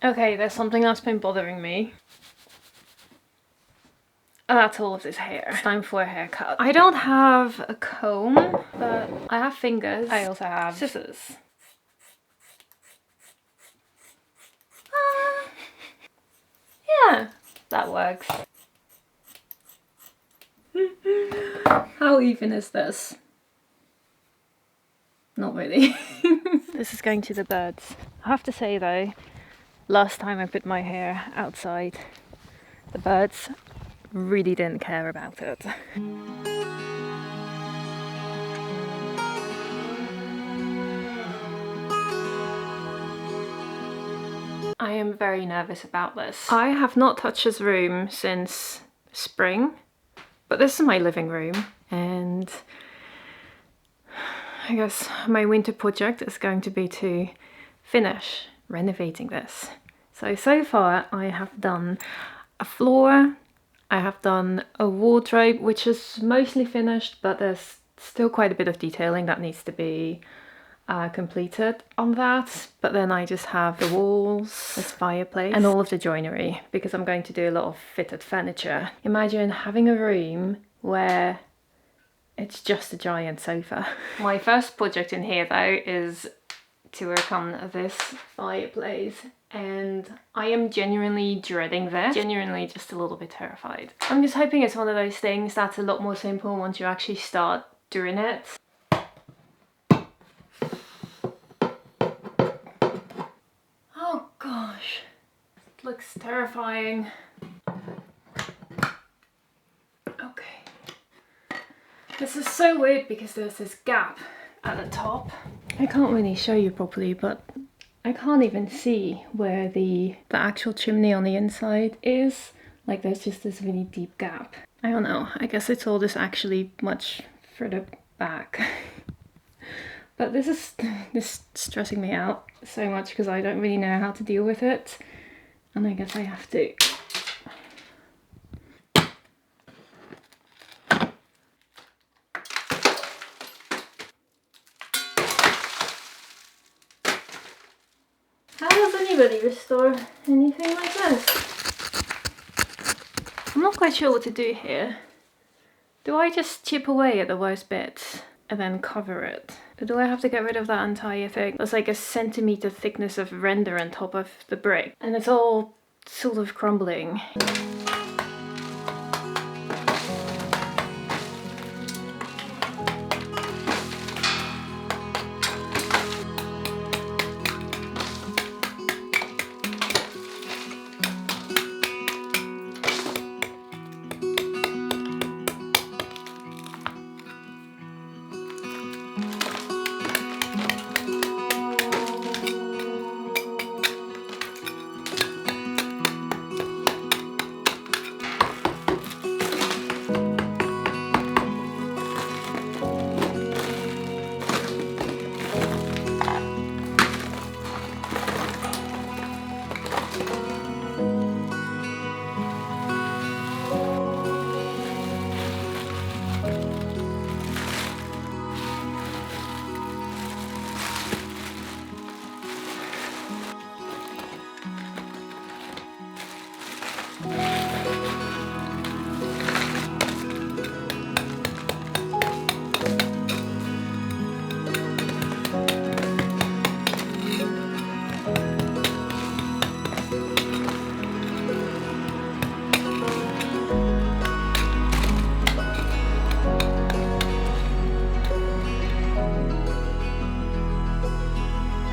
Okay, there's something that's been bothering me. Oh, that's all of this hair. It's time for a haircut. I don't have a comb, but I have fingers. I also have scissors. Yeah, that works. How even is this? Not really. This is going to the birds. I have to say though, last time I put my hair outside, the birds really didn't care about it. I am very nervous about this. I have not touched this room since spring, but this is my living room, and I guess my winter project is going to be to finish renovating this. So far I have done a floor, I have done a wardrobe, which is mostly finished, but there's still quite a bit of detailing that needs to be completed on that. But then I just have the walls, this fireplace, and all of the joinery, because I'm going to do a lot of fitted furniture. Imagine having a room where it's just a giant sofa. My first project in here though is to work on this fireplace, and I am genuinely dreading this. Genuinely just a little bit terrified. I'm just hoping it's one of those things that's a lot more simple once you actually start doing it. Oh gosh, it looks terrifying. Okay. This is so weird because there's this gap at the top. I can't really show you properly, but I can't even see where the actual chimney on the inside is. Like there's just this really deep gap. I don't know, I guess it's all just actually much further back. But this is stressing me out so much because I don't really know how to deal with it. And I guess I have to. How does anybody restore anything like this? I'm not quite sure what to do here. Do I just chip away at the worst bits and then cover it? Or do I have to get rid of that entire thing? There's like a centimeter thickness of render on top of the brick, and it's all sort of crumbling.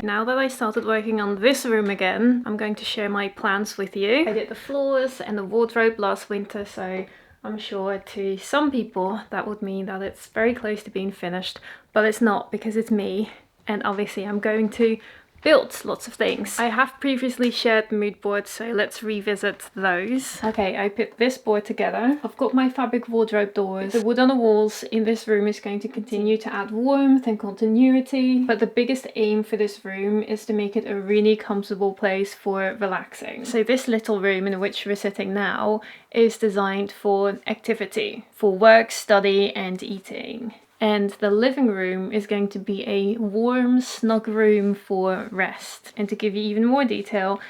Now that I started working on this room again, I'm going to share my plans with you. I did the floors and the wardrobe last winter, so I'm sure to some people that would mean that it's very close to being finished, but it's not, because it's me, and obviously I'm going to build lots of things. I have previously shared mood boards, so let's revisit those. Okay, I put this board together. I've got my fabric wardrobe doors. The wood on the walls in this room is going to continue to add warmth and continuity, but the biggest aim for this room is to make it a really comfortable place for relaxing. So this little room in which we're sitting now is designed for activity, for work, study and eating. And the living room is going to be a warm, snug room for rest. And to give you even more detail,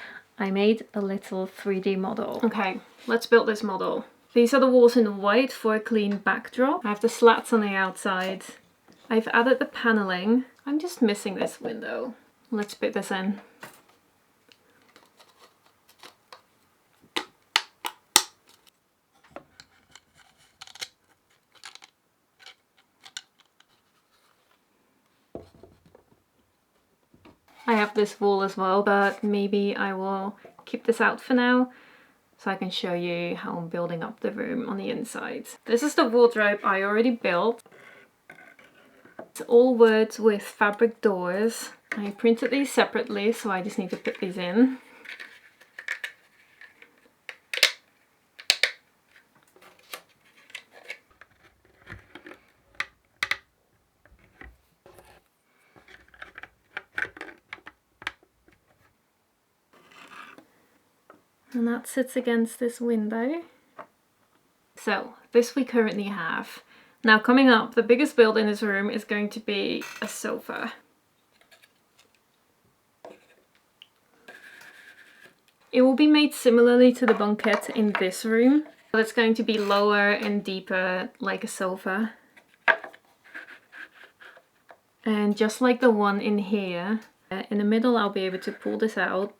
I made a little 3D model. Okay, let's build this model. These are the walls in white for a clean backdrop. I have the slats on the outside. I've added the paneling. I'm just missing this window. Let's put this in. I have this wall as well, but maybe I will keep this out for now so I can show you how I'm building up the room on the inside. This is the wardrobe I already built. It's all wood with fabric doors. I printed these separately, so I just need to put these in. And that sits against this window. So this we currently have. Now coming up, the biggest build in this room is going to be a sofa. It will be made similarly to the banquette in this room, but it's going to be lower and deeper like a sofa. And just like the one in here, in the middle I'll be able to pull this out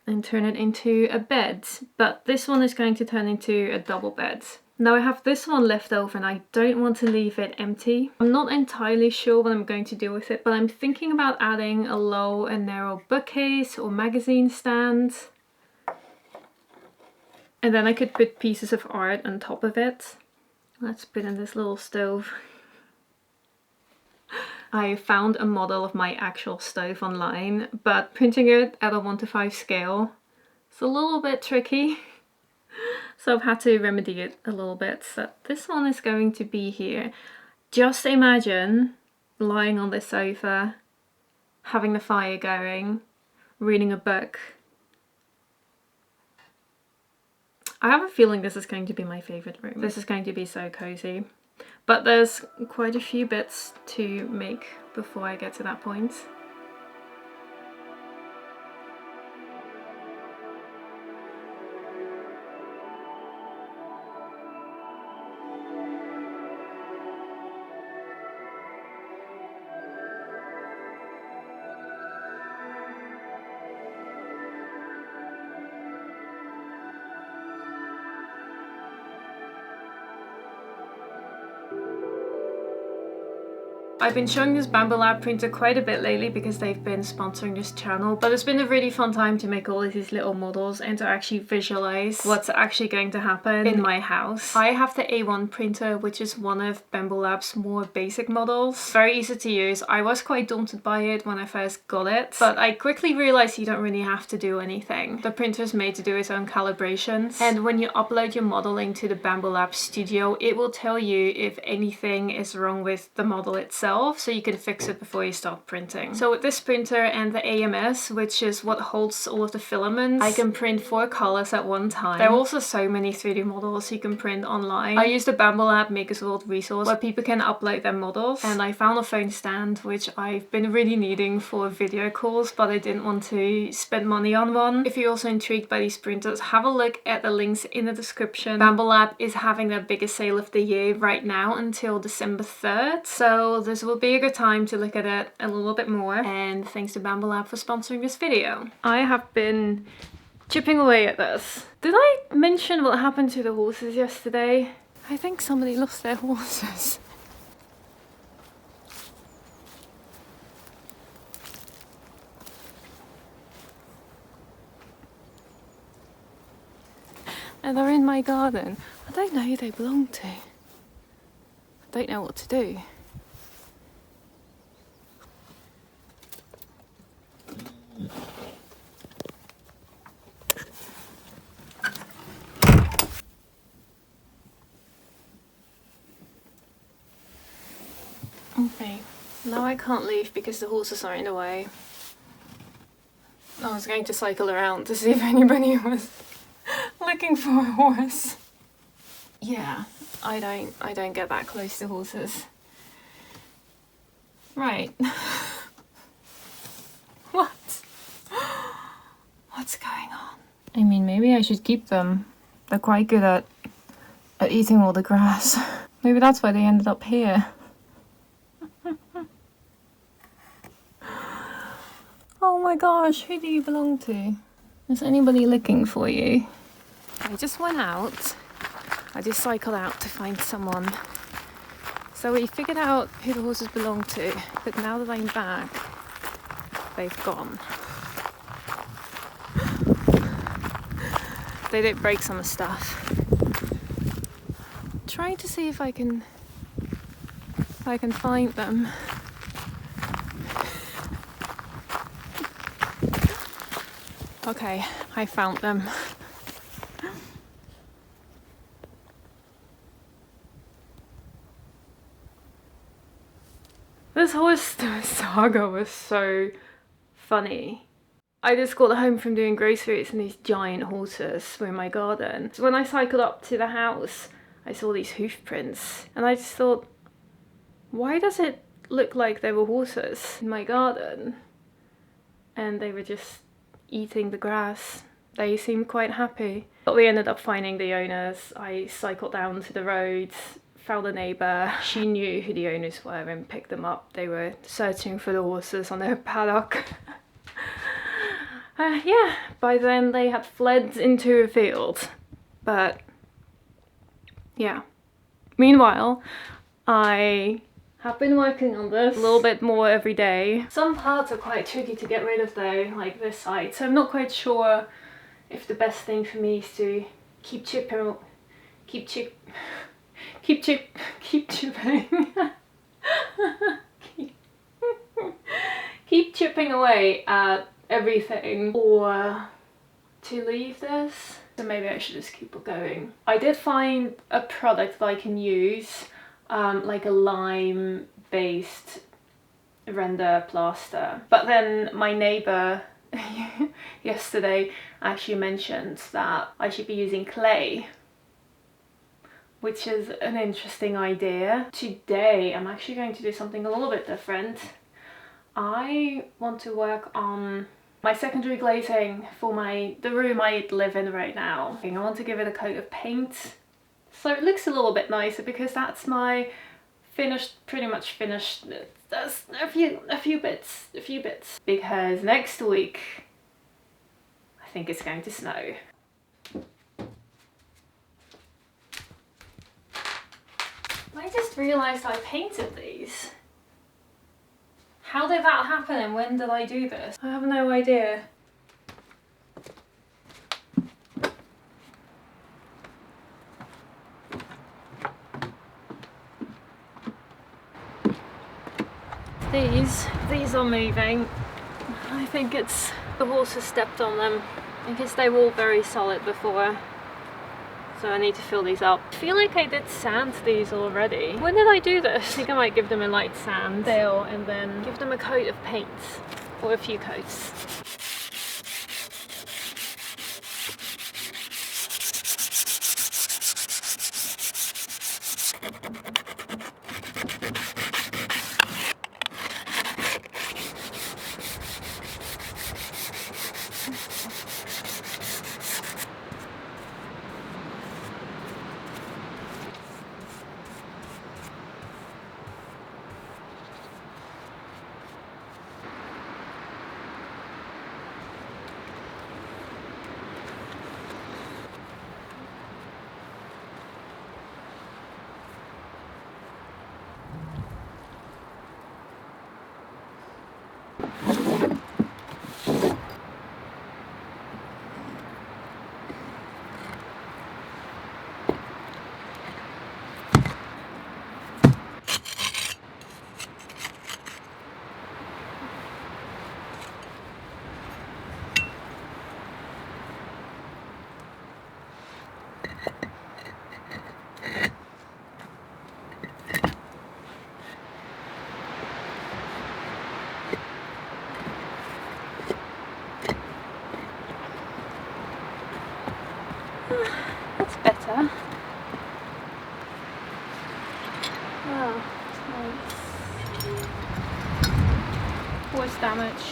and turn it into a bed, but this one is going to turn into a double bed. Now I have this one left over and I don't want to leave it empty. I'm not entirely sure what I'm going to do with it, but I'm thinking about adding a low and narrow bookcase or magazine stand. And then I could put pieces of art on top of it. Let's put in this little stove. I found a model of my actual stove online, but printing it at a 1:5 scale is a little bit tricky. So I've had to remedy it a little bit. So this one is going to be here. Just imagine lying on this sofa, having the fire going, reading a book. I have a feeling this is going to be my favourite room. This is going to be so cozy. But there's quite a few bits to make before I get to that point. I've been showing this Bambu Lab printer quite a bit lately because they've been sponsoring this channel, but it's been a really fun time to make all of these little models and to actually visualize what's actually going to happen in my house. I have the A1 printer, which is one of Bambu Lab's more basic models. Very easy to use. I was quite daunted by it when I first got it, but I quickly realized you don't really have to do anything. The printer is made to do its own calibrations, and when you upload your model into the Bambu Lab studio, it will tell you if anything is wrong with the model itself, so you can fix it before you start printing. So with this printer and the AMS, which is what holds all of the filaments, I can print 4 colors at one time. There are also so many 3D models you can print online. I use the Bambu Lab Makers World resource where people can upload their models, and I found a phone stand which I've been really needing for video calls, but I didn't want to spend money on one. If you're also intrigued by these printers, have a look at the links in the description. Bambu Lab is having their biggest sale of the year right now until December 3rd, so this will be a good time to look at it a little bit more, and thanks to Bambu Lab for sponsoring this video. I have been chipping away at this. Did I mention what happened to the horses yesterday? I think somebody lost their horses. And they're in my garden. I don't know who they belong to. I don't know what to do. Okay, now I can't leave because the horses are in the way. I was going to cycle around to see if anybody was looking for a horse. Yeah, I don't get that close to horses. Right. What? What's going on? I mean, maybe I should keep them. They're quite good at eating all the grass. Maybe that's why they ended up here. Oh my gosh, who do you belong to? Is anybody looking for you? I just went out. I just cycled out to find someone. So we figured out who the horses belong to, but now that I'm back, they've gone. They did break some stuff. Trying to see if I can find them. Okay, I found them. This horse saga was so funny. I just got home from doing groceries and these giant horses were in my garden. So when I cycled up to the house, I saw these hoof prints and I just thought, why does it look like there were horses in my garden? And they were just eating the grass. They seemed quite happy. But we ended up finding the owners. I cycled down to the road, found a neighbour. She knew who the owners were and picked them up. They were searching for the horses on their paddock. Yeah, by then they had fled into a field. But yeah. Meanwhile, I have been working on this a little bit more every day. Some parts are quite tricky to get rid of though, like this side. So I'm not quite sure if the best thing for me is to keep chipping keep chipping away at everything, or to leave this. So maybe I should just keep going. I did find a product that I can use, like a lime based render plaster. But then my neighbour yesterday actually mentioned that I should be using clay, which is an interesting idea. Today I'm actually going to do something a little bit different. I want to work on my secondary glazing for the room I live in right now. I want to give it a coat of paint so it looks a little bit nicer, because that's my pretty much finished. There's a few bits, because next week I think it's going to snow. I just realised I painted these. How did that happen and when did I do this? I have no idea. These are moving. I think it's the horses stepped on them. I guess they were all very solid before. So I need to fill these up. I feel like I did sand these already. When did I do this? I think I might give them a light sand still and then give them a coat of paint, or a few coats. That's better. Oh, nice. Horse damage.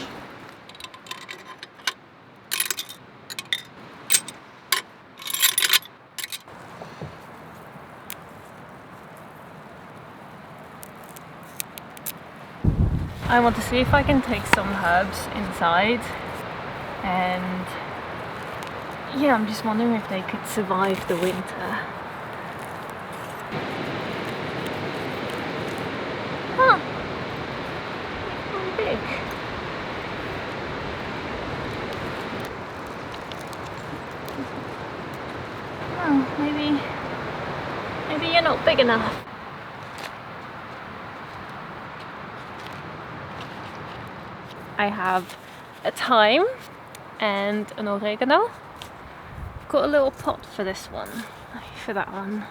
I want to see if I can take some herbs inside, and yeah, I'm just wondering if they could survive the winter. Huh. How big. Oh, maybe you're not big enough. I have a thyme and an oregano. Got a little pot for this one, for that one.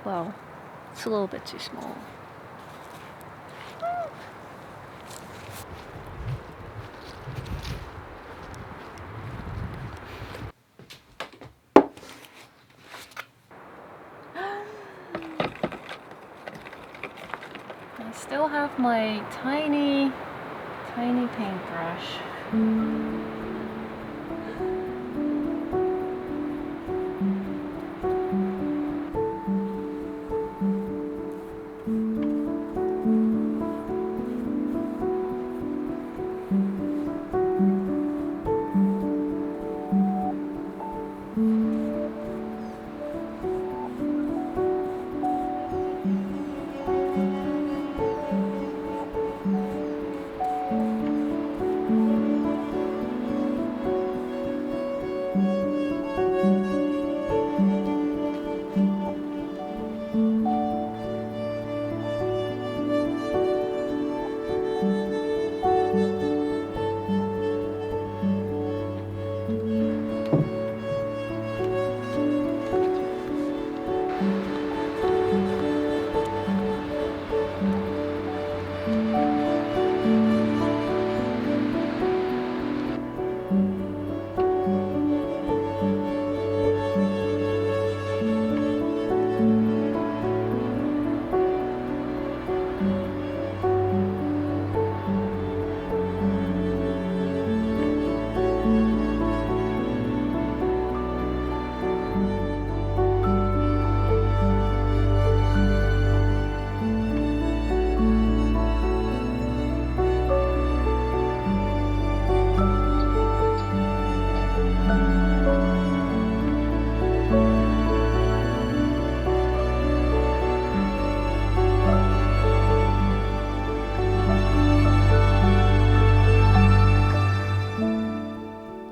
Well, it's a little bit too small. I still have my tiny paintbrush.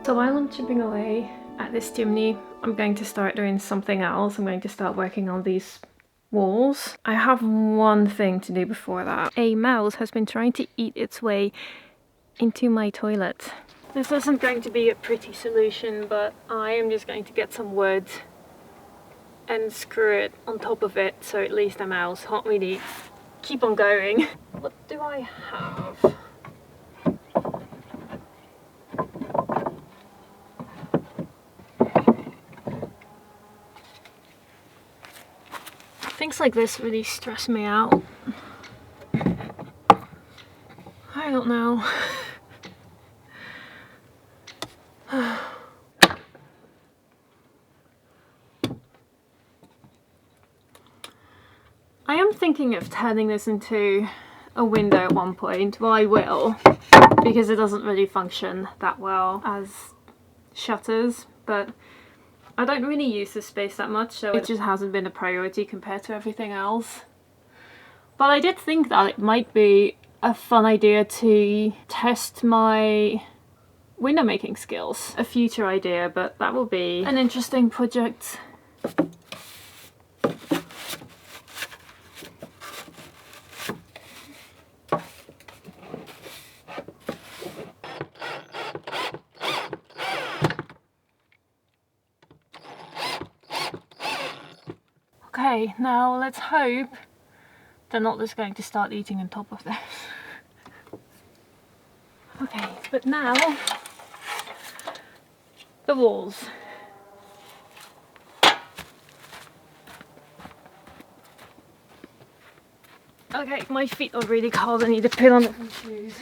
So while I'm chipping away at this chimney, I'm going to start doing something else. I'm going to start working on these walls. I have one thing to do before that. A mouse has been trying to eat its way into my toilet. This isn't going to be a pretty solution, but I am just going to get some wood and screw it on top of it, so at least the mouse can't really keep on going. What do I have? Things like this really stress me out. I don't know. I am thinking of turning this into a window at one point. Well, I will, because it doesn't really function that well as shutters, but I don't really use this space that much, so it just hasn't been a priority compared to everything else. But I did think that it might be a fun idea to test my window making skills. A future idea, but that will be an interesting project. Okay, now let's hope they're not just going to start eating on top of this. Okay, but now the walls. Okay, my feet are really cold. I need to put on some shoes.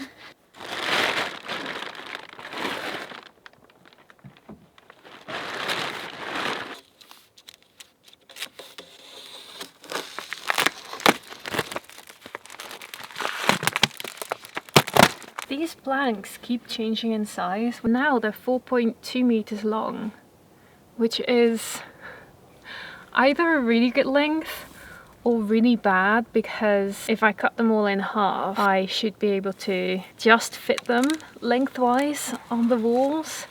these planks keep changing in size. Now they're 4.2 meters long, which is either a really good length or really bad, because if I cut them all in half, I should be able to just fit them lengthwise on the walls.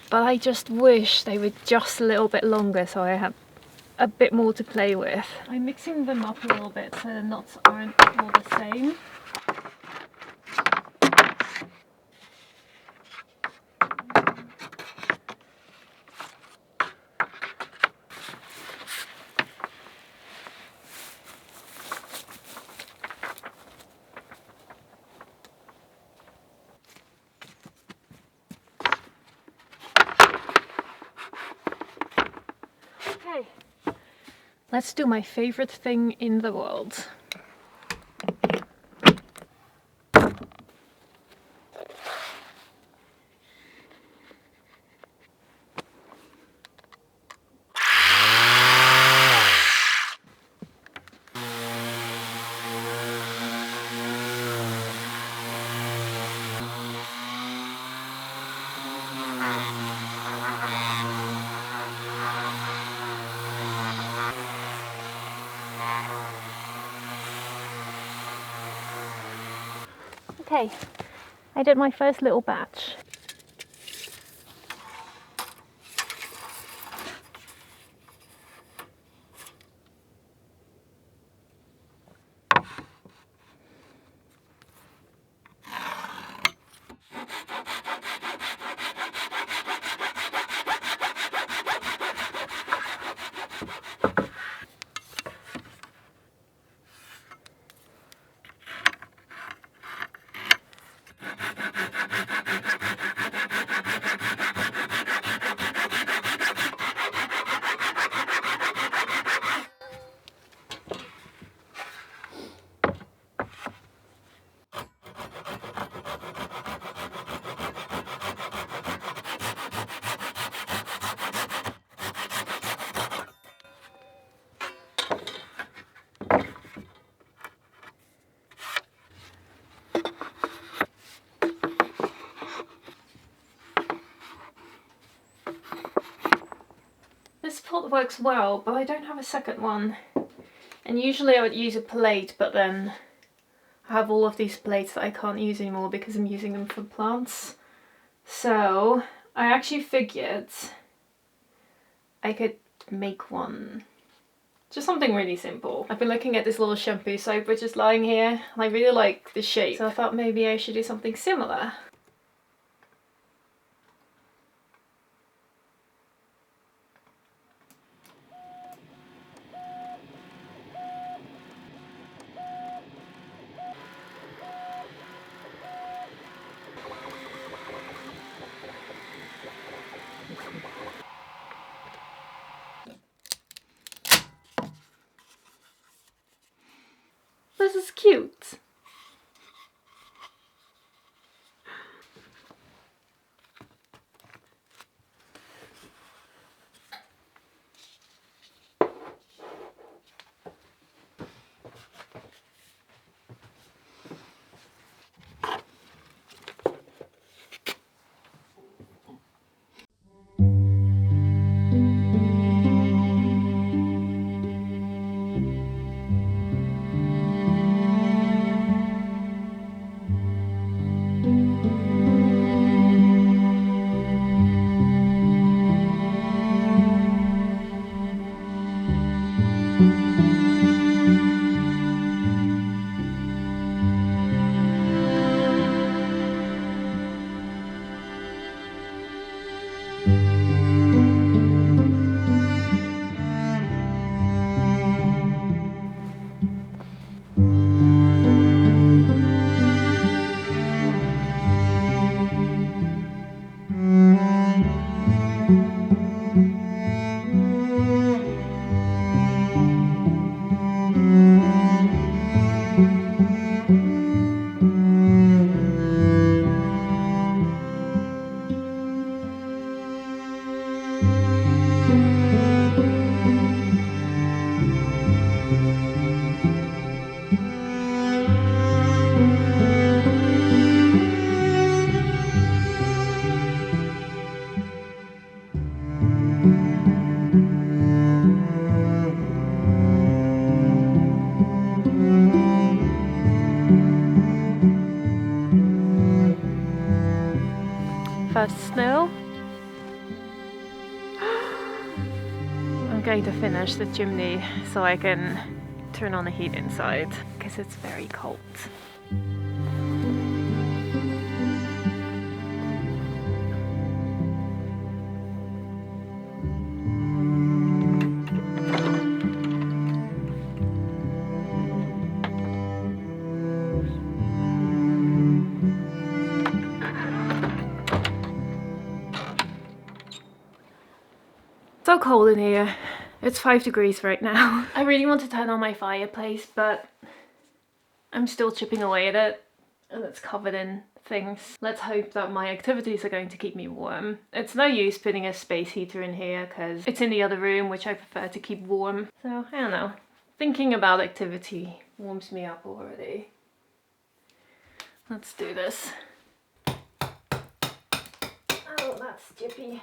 But I just wish they were just a little bit longer so I had a bit more to play with. I'm mixing them up a little bit so the knots aren't all the same. Okay, let's do my favorite thing in the world. Okay, I did my first little batch. This pot works well, but I don't have a second one. And usually I would use a plate, but then I have all of these plates that I can't use anymore because I'm using them for plants. So I actually figured I could make one. Just something really simple. I've been looking at this little shampoo soap which is lying here, and I really like the shape. So I thought maybe I should do something similar. This is cute. going to finish the chimney so I can turn on the heat inside because it's very cold. So cold in here. It's 5 degrees right now. I really want to turn on my fireplace, but I'm still chipping away at it and it's covered in things. Let's hope that my activities are going to keep me warm. It's no use putting a space heater in here because it's in the other room, which I prefer to keep warm. So I don't know. Thinking about activity warms me up already. Let's do this. Oh, that's jippy.